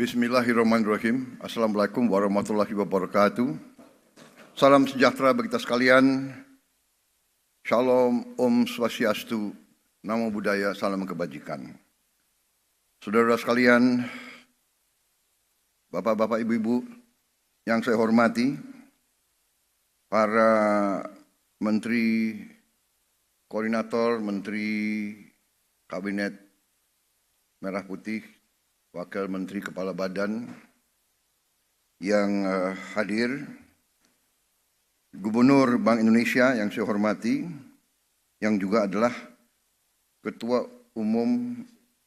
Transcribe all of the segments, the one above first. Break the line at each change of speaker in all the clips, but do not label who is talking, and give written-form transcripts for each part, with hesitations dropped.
Bismillahirrahmanirrahim. Assalamualaikum warahmatullahi wabarakatuh. Salam sejahtera bagi kita sekalian. Shalom, Om Swastiastu, Namo Buddhaya, salam kebajikan. Saudara sekalian, Bapak-bapak, Ibu-ibu yang saya hormati, para Menteri Koordinator, Menteri Kabinet Merah Putih, Wakil Menteri Kepala Badan yang hadir, Gubernur Bank Indonesia yang saya hormati, yang juga adalah Ketua Umum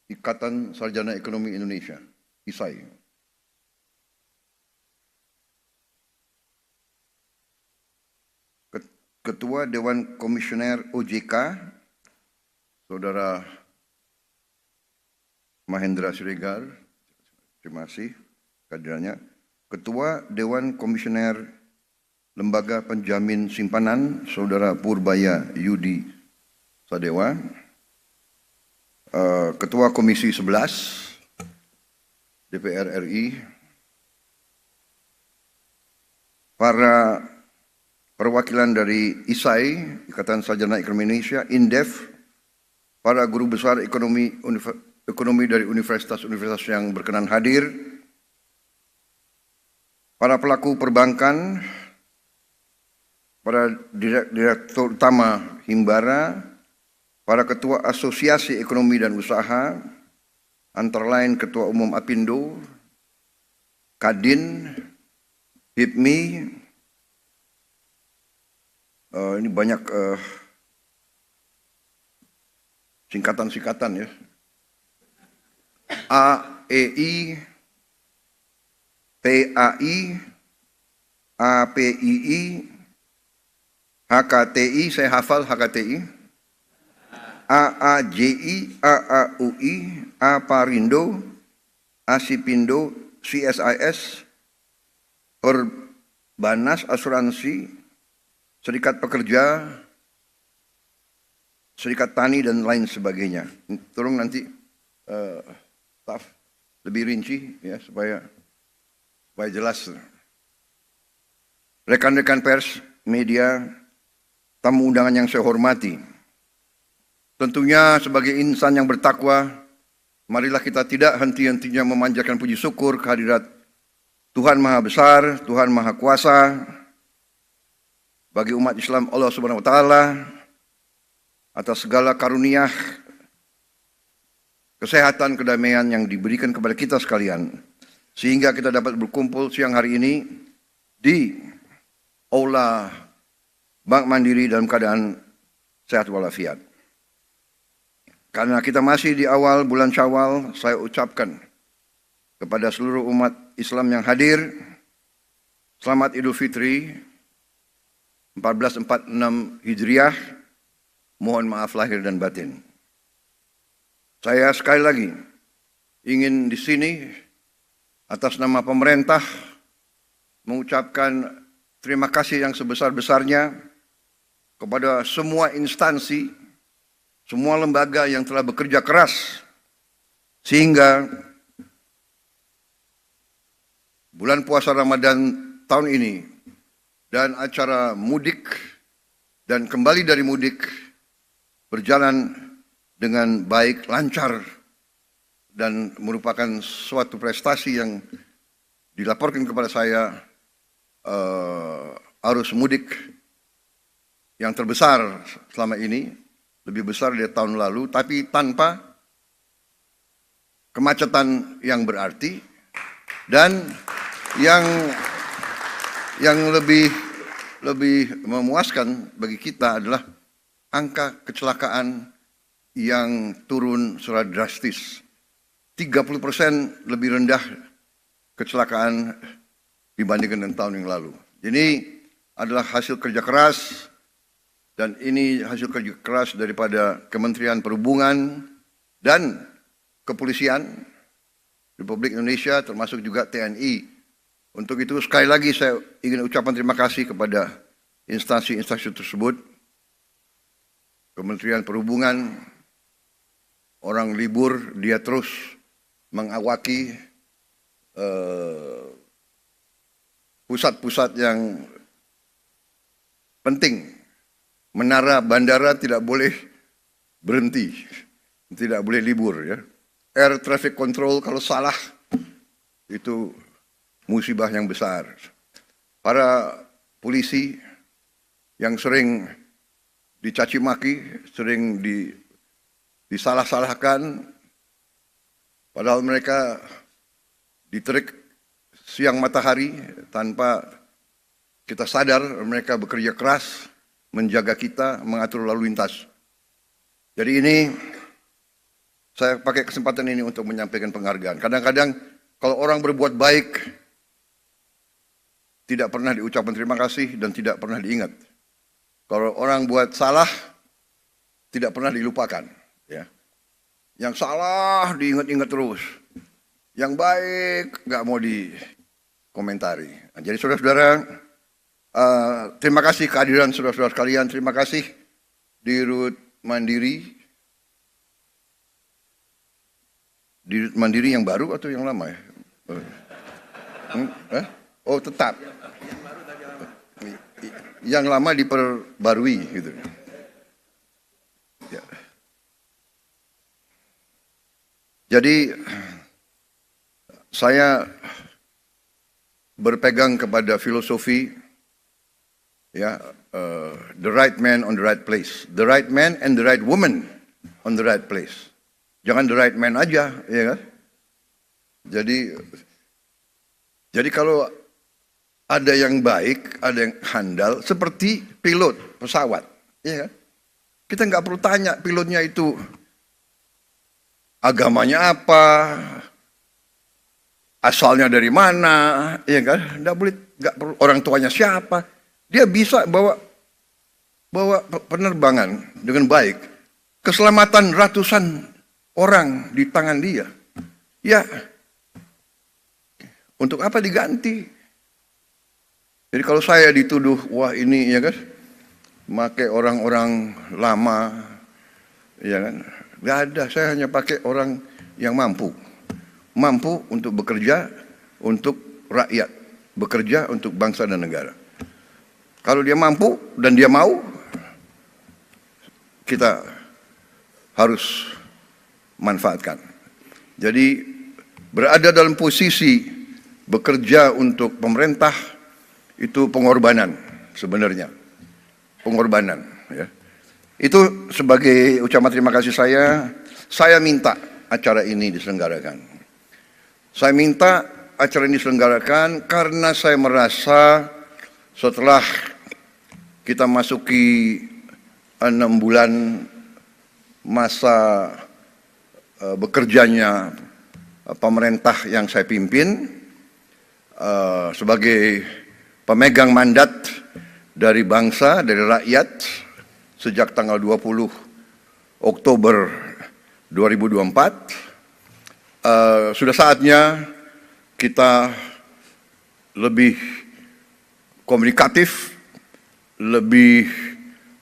Ikatan Sarjana Ekonomi Indonesia, ISAI. Ketua Dewan Komisioner OJK, Saudara Mahendra Siregar, terima kasih kehadirannya. Ketua Dewan Komisioner Lembaga Penjamin Simpanan, Saudara Purbaya Yudi Sadewa. Ketua Komisi 11 DPR RI. Para perwakilan dari ISAI, Ikatan Sarjana Ekonomi Indonesia, INDEF, para guru besar ekonomi dari universitas-universitas yang berkenan hadir, para pelaku perbankan, para direktur utama Himbara, para ketua asosiasi ekonomi dan usaha, antara lain Ketua Umum Apindo, Kadin, HIPMI, ini banyak singkatan-singkatan ya. AEI, PAI, APII, HKTI, saya hafal HKTI, AAJI, AAUI, AParindo, ASIPindo, CSIS, Perbanas Asuransi, Serikat Pekerja, Serikat Tani, dan lain sebagainya. Tolong nanti staff lebih rinci ya supaya jelas. Rekan-rekan pers, media, tamu undangan yang saya hormati. Tentunya sebagai insan yang bertakwa, marilah kita tidak henti-hentinya memanjatkan puji syukur kehadirat Tuhan Maha Besar, Tuhan Maha Kuasa, bagi umat Islam Allah Subhanahu wa Ta'ala, atas segala karunia kesehatan, kedamaian yang diberikan kepada kita sekalian, sehingga kita dapat berkumpul siang hari ini di Aula Bank Mandiri dalam keadaan sehat walafiat. Karena kita masih di awal bulan Syawal, saya ucapkan kepada seluruh umat Islam yang hadir, selamat Idul Fitri 1446 Hijriah, mohon maaf lahir dan batin. Saya sekali lagi ingin di sini atas nama pemerintah mengucapkan terima kasih yang sebesar-besarnya kepada semua instansi, semua lembaga yang telah bekerja keras sehingga bulan puasa Ramadan tahun ini dan acara mudik dan kembali dari mudik berjalan dengan baik, lancar, dan merupakan suatu prestasi yang dilaporkan kepada saya, arus mudik yang terbesar selama ini, lebih besar dari tahun lalu, tapi tanpa kemacetan yang berarti, dan yang lebih memuaskan bagi kita adalah angka kecelakaan yang turun secara drastis. 30% lebih rendah kecelakaan dibandingkan dengan tahun yang lalu. Ini adalah hasil kerja keras, dan ini hasil kerja keras daripada Kementerian Perhubungan dan Kepolisian Republik Indonesia, termasuk juga TNI. Untuk itu sekali lagi saya ingin ucapkan terima kasih kepada instansi-instansi tersebut. Kementerian Perhubungan, orang libur dia terus mengawaki pusat-pusat yang penting. Menara bandara tidak boleh berhenti, tidak boleh libur ya. Air traffic control kalau salah itu musibah yang besar. Para polisi yang sering dicaci maki, sering disalah-salahkan, padahal mereka diterik siang matahari tanpa kita sadar mereka bekerja keras menjaga kita, mengatur lalu lintas. Jadi ini saya pakai kesempatan ini untuk menyampaikan penghargaan. Kadang-kadang kalau orang berbuat baik tidak pernah diucapkan terima kasih dan tidak pernah diingat. Kalau orang buat salah tidak pernah dilupakan. Ya. Yang salah diingat-ingat terus. Yang baik nggak mau dikomentari. Nah, jadi saudara-saudara, terima kasih kehadiran saudara-saudara sekalian. Terima kasih Dirut Mandiri. Dirut Mandiri yang baru atau yang lama ya? Oh tetap. Yang lama diperbarui gitu. Ya. Jadi saya berpegang kepada filosofi ya, the right man on the right place, the right man and the right woman on the right place. Jangan the right man aja, ya kan? Jadi kalau ada yang baik, ada yang handal, seperti pilot pesawat, ya kan? Kita nggak perlu tanya pilotnya itu agamanya apa, asalnya dari mana, ya kan? Nggak perlu orang tuanya siapa. Dia bisa bawa penerbangan dengan baik. Keselamatan ratusan orang di tangan dia. Ya, untuk apa diganti? Jadi kalau saya dituduh, wah ini ya kan, pakai orang-orang lama, ya kan? Nggak ada, saya hanya pakai orang yang mampu untuk bekerja untuk rakyat, bekerja untuk bangsa dan negara. Kalau dia mampu dan dia mau, kita harus manfaatkan. Jadi berada dalam posisi bekerja untuk pemerintah itu pengorbanan sebenarnya, pengorbanan. Ya. Itu sebagai ucapan terima kasih saya minta acara ini diselenggarakan. Saya minta acara ini diselenggarakan karena saya merasa setelah kita masuki 6 bulan masa bekerjanya pemerintah yang saya pimpin sebagai pemegang mandat dari bangsa, dari rakyat sejak tanggal 20 Oktober 2024, sudah saatnya kita lebih komunikatif, lebih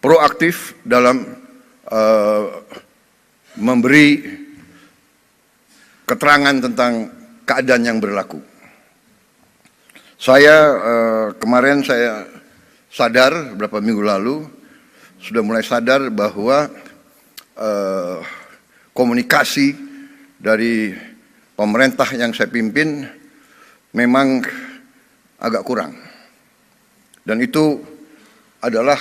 proaktif dalam memberi keterangan tentang keadaan yang berlaku. Kemarin saya sadar beberapa minggu lalu sudah mulai sadar bahwa komunikasi dari pemerintah yang saya pimpin memang agak kurang, dan itu adalah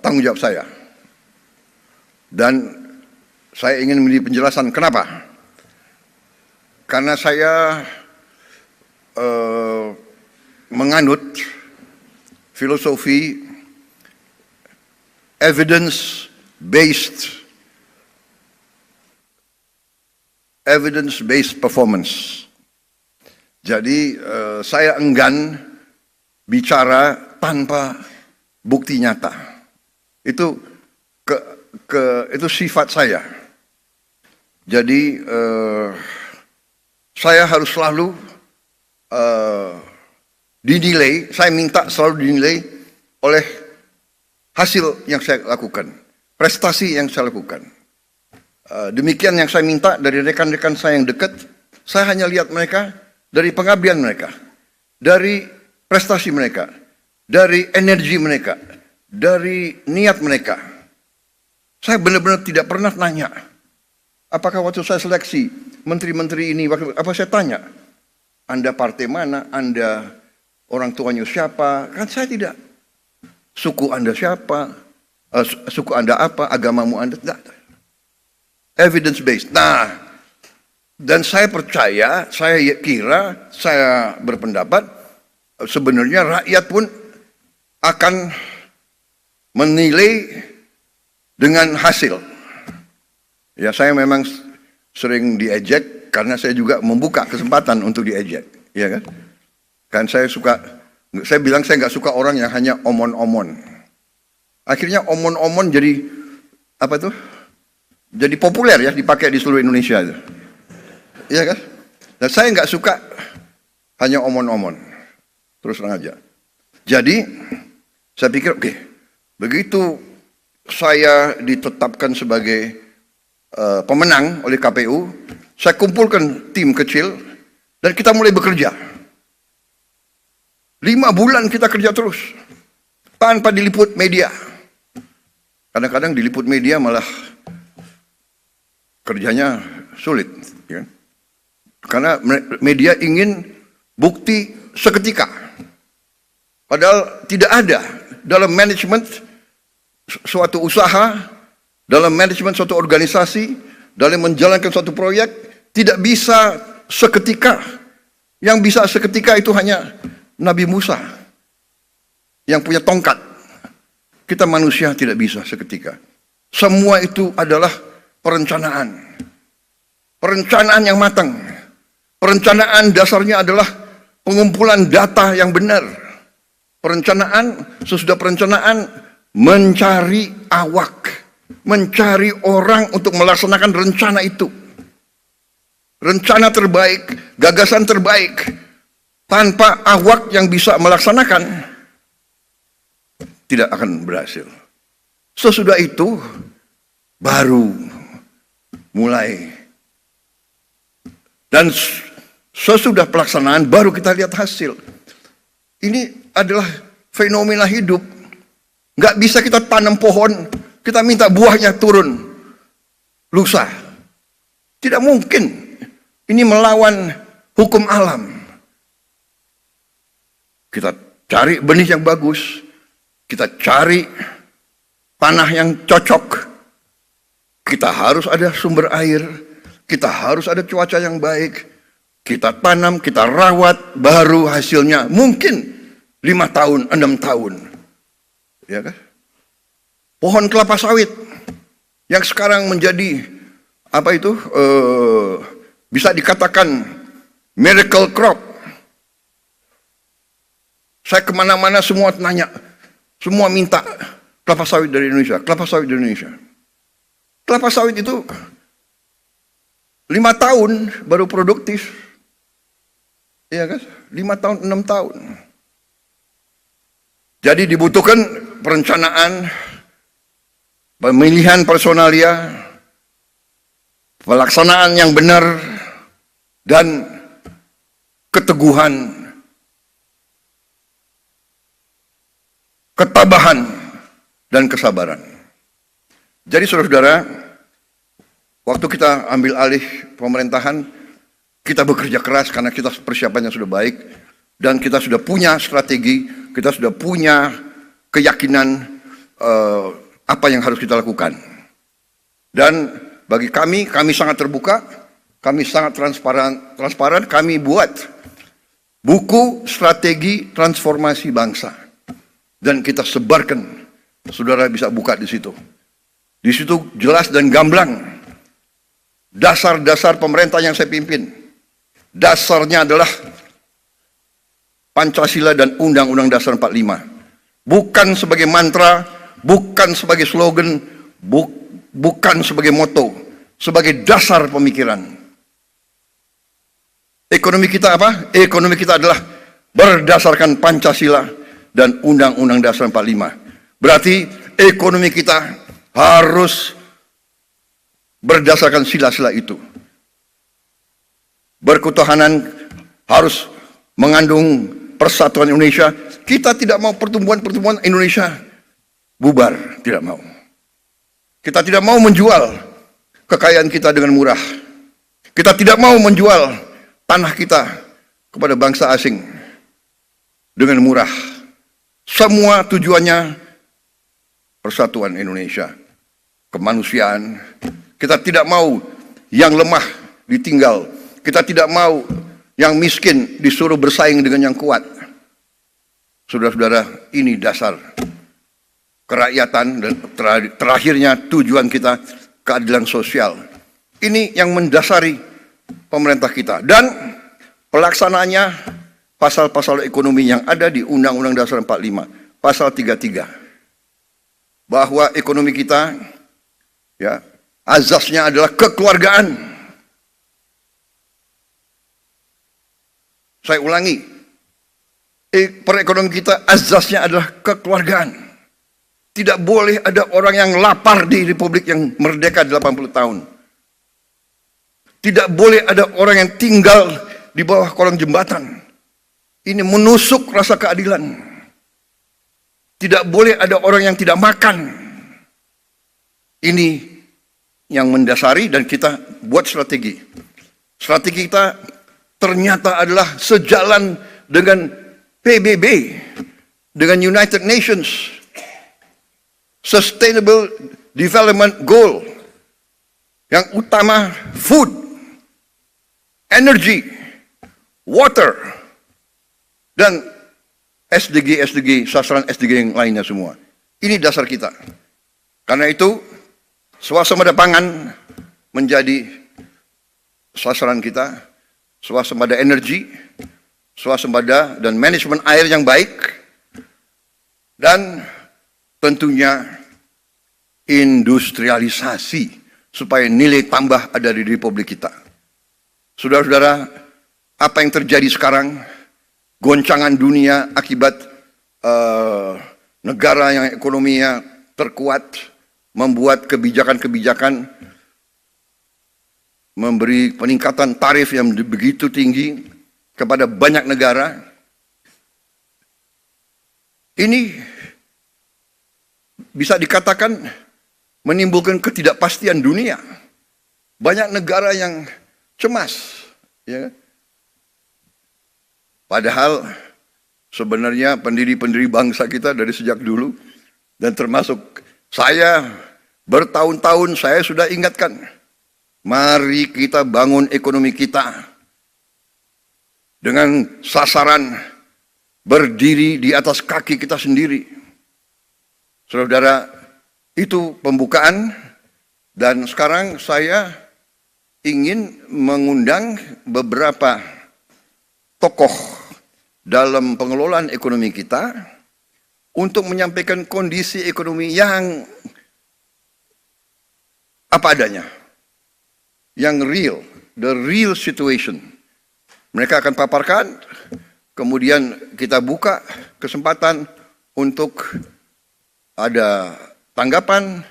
tanggung jawab saya, dan saya ingin memberi penjelasan kenapa. Karena saya menganut filosofi evidence-based performance. Jadi saya enggan bicara tanpa bukti nyata. Itu sifat saya. Jadi saya harus selalu dinilai, saya minta selalu dinilai oleh hasil yang saya lakukan, prestasi yang saya lakukan. Demikian yang saya minta dari rekan-rekan saya yang dekat, Saya hanya lihat mereka dari pengabdian mereka, dari prestasi mereka, dari energi mereka, dari niat mereka. Saya benar-benar tidak pernah nanya, apakah waktu saya seleksi menteri-menteri ini, apa saya tanya, Anda partai mana, Anda orang tuanya siapa? Kan saya tidak. Suku Anda siapa? Suku Anda apa? Agamamu Anda? Tidak. Evidence based. Nah, dan saya percaya, saya kira, saya berpendapat, sebenarnya rakyat pun akan menilai dengan hasil. Ya, saya memang sering diejek karena saya juga membuka kesempatan untuk diejek, ya kan? Kan saya bilang saya nggak suka orang yang hanya omon-omon. Akhirnya omon-omon jadi apa tuh? Jadi populer ya, dipakai di seluruh Indonesia itu. Iya kan? Dan saya nggak suka hanya omon-omon. Terus terang aja. Jadi saya pikir oke, begitu saya ditetapkan sebagai pemenang oleh KPU, saya kumpulkan tim kecil dan kita mulai bekerja. 5 bulan kita kerja terus tanpa diliput media. Kadang-kadang diliput media malah kerjanya sulit, ya. Karena media ingin bukti seketika. Padahal tidak ada dalam manajemen suatu usaha, dalam manajemen suatu organisasi, dalam menjalankan suatu proyek, tidak bisa seketika. Yang bisa seketika itu hanya Nabi Musa yang punya tongkat. Kita manusia tidak bisa seketika. Semua itu adalah perencanaan. Perencanaan yang matang. Perencanaan dasarnya adalah pengumpulan data yang benar. Perencanaan, sesudah perencanaan, mencari awak. Mencari orang untuk melaksanakan rencana itu. Rencana terbaik, gagasan terbaik. Tanpa awak yang bisa melaksanakan, tidak akan berhasil. Sesudah itu, baru mulai. Dan sesudah pelaksanaan, baru kita lihat hasil. Ini adalah fenomena hidup. Nggak bisa kita tanam pohon, kita minta buahnya turun lusa. Tidak mungkin. Ini melawan hukum alam. Kita cari benih yang bagus, kita cari tanah yang cocok, kita harus ada sumber air, kita harus ada cuaca yang baik, kita tanam, kita rawat, baru hasilnya mungkin 5 tahun, 6 tahun. Ya kan? Pohon kelapa sawit yang sekarang menjadi apa itu bisa dikatakan miracle crop. Saya kemana-mana semua nanya, semua minta kelapa sawit dari Indonesia, kelapa sawit dari Indonesia. Kelapa sawit itu 5 tahun baru produktif, iya kan? 5 tahun, 6 tahun. Jadi dibutuhkan perencanaan, pemilihan personalia, pelaksanaan yang benar, dan keteguhan, ketabahan, dan kesabaran. Jadi saudara-saudara, waktu kita ambil alih pemerintahan, kita bekerja keras karena kita persiapannya sudah baik, dan kita sudah punya strategi, kita sudah punya keyakinan apa yang harus kita lakukan. Dan bagi kami sangat terbuka, kami sangat transparan, kami buat buku strategi transformasi bangsa. Dan kita sebarkan, saudara bisa buka di situ. Di situ jelas dan gamblang dasar-dasar pemerintah yang saya pimpin. Dasarnya adalah Pancasila dan Undang-Undang Dasar 45. Bukan sebagai mantra, bukan sebagai slogan, bukan sebagai moto, sebagai dasar pemikiran. Ekonomi kita apa? Ekonomi kita adalah berdasarkan Pancasila dan Undang-Undang Dasar 45. Berarti ekonomi kita harus berdasarkan sila-sila itu. berketuhanan harus mengandung persatuan Indonesia. Kita tidak mau pertumbuhan Indonesia bubar, tidak mau. Kita tidak mau menjual kekayaan kita dengan murah. Kita tidak mau menjual tanah kita kepada bangsa asing dengan murah. Semua tujuannya persatuan Indonesia, kemanusiaan. Kita tidak mau yang lemah ditinggal. Kita tidak mau yang miskin disuruh bersaing dengan yang kuat. Saudara-saudara, ini dasar kerakyatan dan terakhirnya tujuan kita keadilan sosial. Ini yang mendasari pemerintah kita. Dan pelaksanaannya pasal-pasal ekonomi yang ada di Undang-Undang Dasar 45, pasal 33. Bahwa ekonomi kita ya azasnya adalah kekeluargaan. Saya ulangi, perekonomian kita azasnya adalah kekeluargaan. Tidak boleh ada orang yang lapar di Republik yang merdeka 80 tahun. Tidak boleh ada orang yang tinggal di bawah kolong jembatan. Ini menusuk rasa keadilan. Tidak boleh ada orang yang tidak makan. Ini yang mendasari dan kita buat strategi. Strategi kita ternyata adalah sejalan dengan PBB, dengan United Nations Sustainable Development Goal. Yang utama food, energy, water, dan SDG, sasaran SDG yang lainnya semua. Ini dasar kita. Karena itu, swasembada pangan menjadi sasaran kita, swasembada energi, swasembada dan manajemen air yang baik, dan tentunya industrialisasi supaya nilai tambah ada di Republik kita. Saudara-saudara, apa yang terjadi sekarang, goncangan dunia akibat negara yang ekonominya terkuat, membuat kebijakan-kebijakan, memberi peningkatan tarif yang begitu tinggi kepada banyak negara. Ini bisa dikatakan menimbulkan ketidakpastian dunia. Banyak negara yang cemas, ya. Padahal sebenarnya pendiri-pendiri bangsa kita dari sejak dulu, dan termasuk saya bertahun-tahun saya sudah ingatkan, mari kita bangun ekonomi kita dengan sasaran berdiri di atas kaki kita sendiri. Saudara, itu pembukaan, dan sekarang saya ingin mengundang beberapa tokoh dalam pengelolaan ekonomi kita untuk menyampaikan kondisi ekonomi yang apa adanya, yang real, the real situation. Mereka akan paparkan, kemudian kita buka kesempatan untuk ada tanggapan,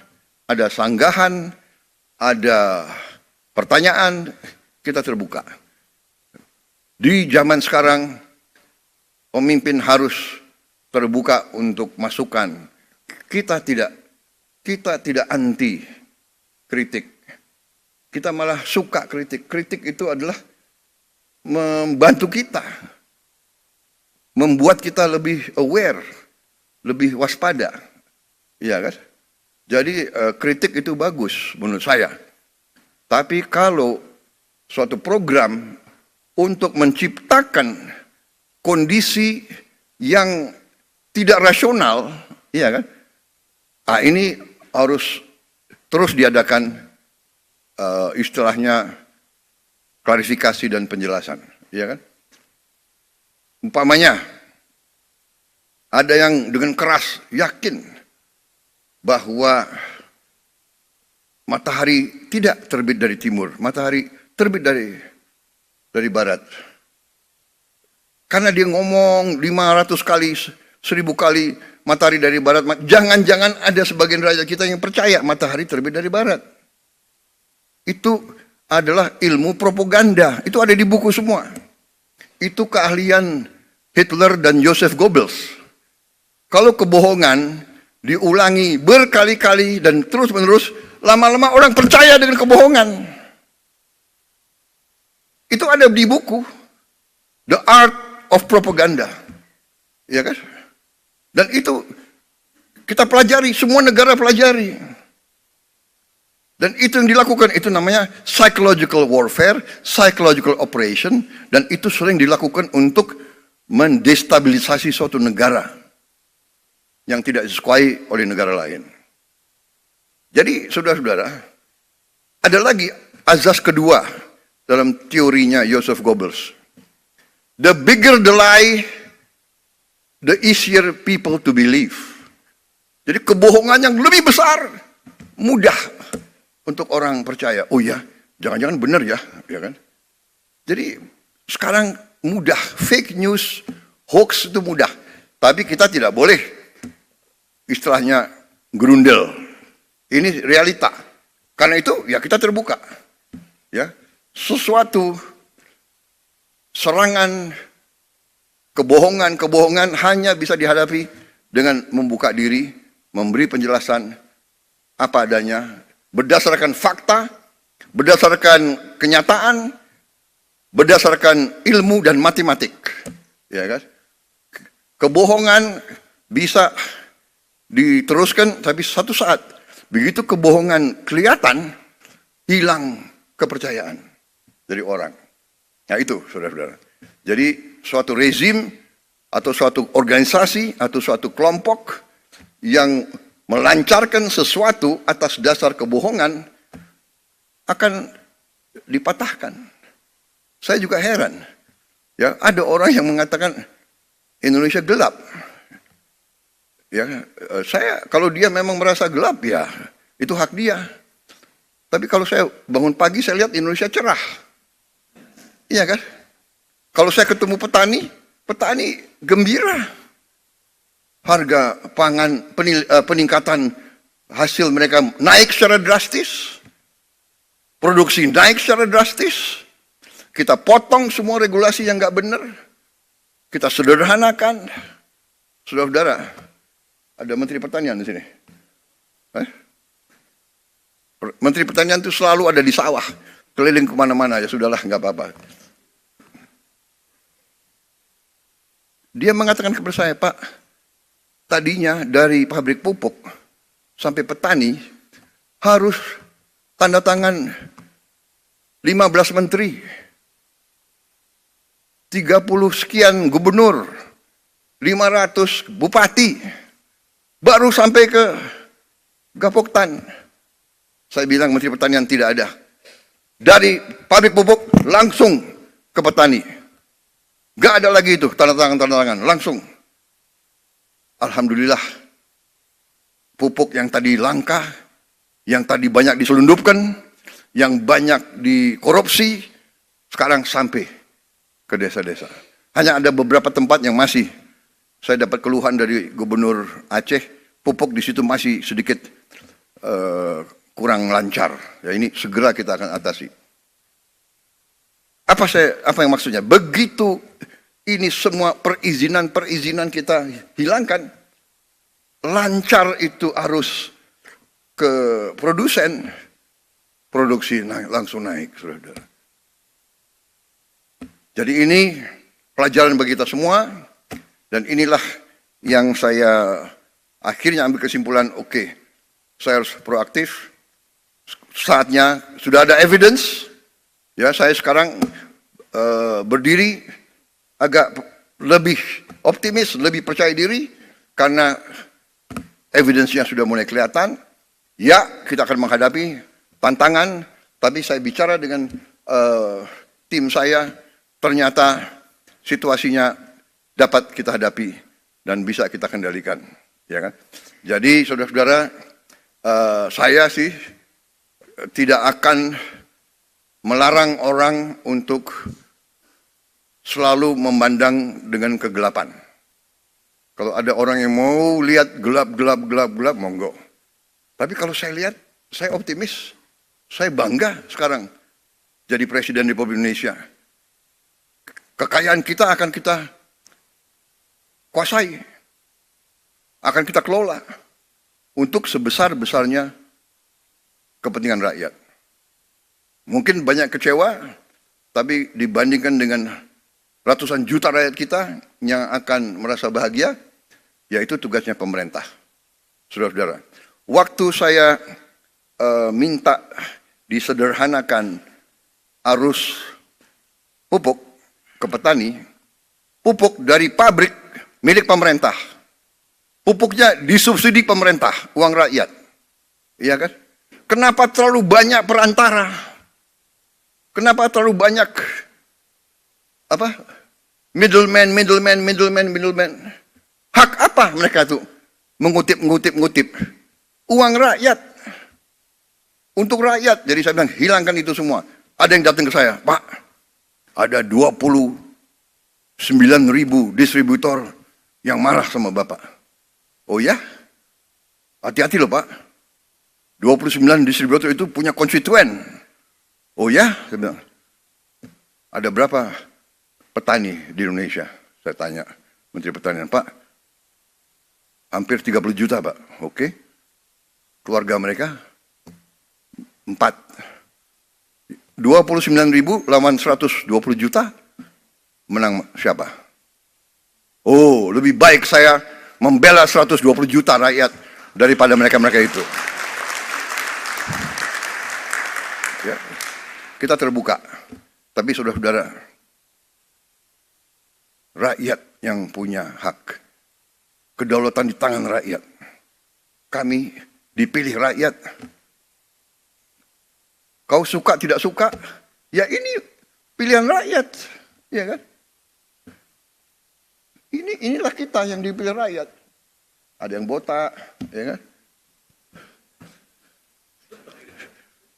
ada sanggahan, ada pertanyaan, kita terbuka. Di zaman sekarang, pemimpin harus terbuka untuk masukan. Kita tidak anti kritik. Kita malah suka kritik. Kritik itu adalah membantu kita, membuat kita lebih aware, lebih waspada. Iya kan? Jadi kritik itu bagus menurut saya. Tapi kalau suatu program untuk menciptakan kondisi yang tidak rasional, iya kan? Nah, ini harus terus diadakan istilahnya klarifikasi dan penjelasan, iya kan? Umpamanya ada yang dengan keras yakin bahwa matahari tidak terbit dari timur, matahari terbit dari barat. Karena dia ngomong 500 kali, 1000 kali matahari dari barat, jangan-jangan ada sebagian rakyat kita yang percaya matahari terbit dari barat. Itu adalah ilmu propaganda. Itu ada di buku semua. Itu keahlian Hitler dan Joseph Goebbels. Kalau kebohongan diulangi berkali-kali dan terus-menerus, lama-lama orang percaya dengan kebohongan. Itu ada di buku The Art of Propaganda. Ya kan? Dan itu kita pelajari, semua negara pelajari. Dan itu yang dilakukan, itu namanya psychological warfare, psychological operation, dan itu sering dilakukan untuk mendestabilisasi suatu negara yang tidak disukai oleh negara lain. Jadi, saudara-saudara, ada lagi azas kedua dalam teorinya Joseph Goebbels. The bigger the lie, the easier people to believe. Jadi kebohongan yang lebih besar, mudah untuk orang percaya. Oh ya, jangan-jangan benar ya, ya kan? Jadi sekarang mudah, fake news, hoax itu mudah. Tapi kita tidak boleh istilahnya gerundel. Ini realita. Karena itu ya kita terbuka. Ya, sesuatu serangan kebohongan hanya bisa dihadapi dengan membuka diri, memberi penjelasan apa adanya, berdasarkan fakta, berdasarkan kenyataan, berdasarkan ilmu dan matematik. Ya kan? Kebohongan bisa diteruskan, tapi satu saat begitu kebohongan kelihatan, hilang kepercayaan dari orang. Nah itu, saudara-saudara. Jadi suatu rezim atau suatu organisasi atau suatu kelompok yang melancarkan sesuatu atas dasar kebohongan akan dipatahkan. Saya juga heran. Ya, ada orang yang mengatakan Indonesia gelap. Ya, saya kalau dia memang merasa gelap ya itu hak dia. Tapi kalau saya bangun pagi saya lihat Indonesia cerah. Iya kan? Kalau saya ketemu petani, petani gembira. Harga pangan, peningkatan hasil mereka naik secara drastis. Produksi naik secara drastis. Kita potong semua regulasi yang nggak benar. Kita sederhanakan. Saudara-saudara, ada Menteri Pertanian di sini. Menteri Pertanian itu selalu ada di sawah. Keliling kemana-mana, ya sudahlah, nggak apa-apa. Dia mengatakan kepada saya, Pak, tadinya dari pabrik pupuk sampai petani harus tanda tangan 15 menteri, 30 sekian gubernur, 500 bupati, baru sampai ke Gapoktan. Saya bilang Menteri Pertanian tidak ada. Dari pabrik pupuk langsung ke petani. Gak ada lagi itu tanda tangan, langsung. Alhamdulillah, pupuk yang tadi langka, yang tadi banyak diselundupkan, yang banyak dikorupsi, sekarang sampai ke desa-desa. Hanya ada beberapa tempat yang masih, saya dapat keluhan dari Gubernur Aceh, pupuk di situ masih sedikit kurang lancar. Ya ini segera kita akan atasi. Apa yang maksudnya? Begitu ini semua perizinan kita hilangkan, lancar itu arus ke produsen, produksi langsung naik, saudara. Jadi ini pelajaran bagi kita semua, dan inilah yang saya akhirnya ambil kesimpulan, oke, saya harus proaktif, saatnya sudah ada evidence, ya saya sekarang berdiri agak lebih optimis, lebih percaya diri, karena evidence-nya sudah mulai kelihatan. Ya, kita akan menghadapi tantangan, tapi saya bicara dengan tim saya, ternyata situasinya dapat kita hadapi dan bisa kita kendalikan, ya kan? Jadi saudara-saudara, saya sih tidak akan melarang orang untuk selalu memandang dengan kegelapan. Kalau ada orang yang mau lihat gelap, monggo. Tapi kalau saya lihat, saya optimis, saya bangga sekarang. jadi Presiden Republik Indonesia, kekayaan kita akan kita kuasai, akan kita kelola untuk sebesar-besarnya kepentingan rakyat. Mungkin banyak kecewa, tapi dibandingkan dengan ratusan juta rakyat kita yang akan merasa bahagia, yaitu tugasnya pemerintah. Saudara-saudara, waktu saya minta disederhanakan arus pupuk ke petani, pupuk dari pabrik milik pemerintah, pupuknya disubsidi pemerintah, uang rakyat, iya kan? Kenapa terlalu banyak perantara? Kenapa terlalu banyak middleman? Hak apa mereka tuh mengutip uang rakyat untuk rakyat? Jadi saya bilang hilangkan itu semua. Ada yang datang ke saya, Pak, ada 29.000 distributor yang marah sama Bapak. Oh ya? Hati-hati loh Pak. 29 distributor itu punya konstituen. Oh ya? Saya bilang, ada berapa petani di Indonesia? Saya tanya Menteri Pertanian, Pak, hampir 30 juta Pak. Oke. Keluarga mereka 4. 29.000 lawan 120 juta, menang siapa? Oh, lebih baik saya membela 120 juta rakyat daripada mereka-mereka itu. Ya, kita terbuka. Tapi saudara-saudara, rakyat yang punya hak. Kedaulatan di tangan rakyat. Kami dipilih rakyat. Kau suka tidak suka, ya ini pilihan rakyat, ya kan? Inilah kita yang dipilih rakyat. Ada yang botak, ya kan?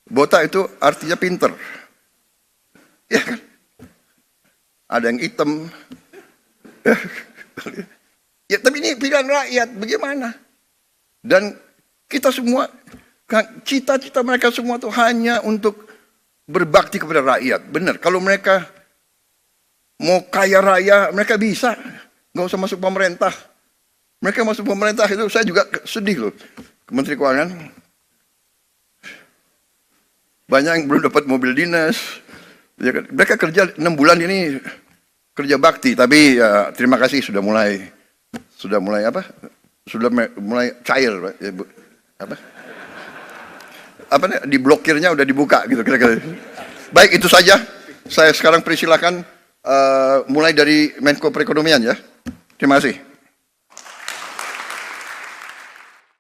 Botak itu artinya pinter, ya kan? Ada yang hitam, ya tapi ini pilihan rakyat, bagaimana? Dan kita semua, cita-cita mereka semua itu hanya untuk berbakti kepada rakyat. Benar, kalau mereka mau kaya raya, mereka bisa. Nggak usah masuk pemerintah. Mereka masuk pemerintah itu, saya juga sedih loh. Menteri Keuangan, banyak yang belum dapat mobil dinas. Mereka kerja 6 bulan ini, kerja bakti. Tapi ya, terima kasih sudah mulai apa? Sudah mulai cair. Apa nih, diblokirnya udah dibuka gitu kira-kira. Baik, itu saja. Saya sekarang persilakan mulai dari Menko Perekonomian ya. Terima kasih.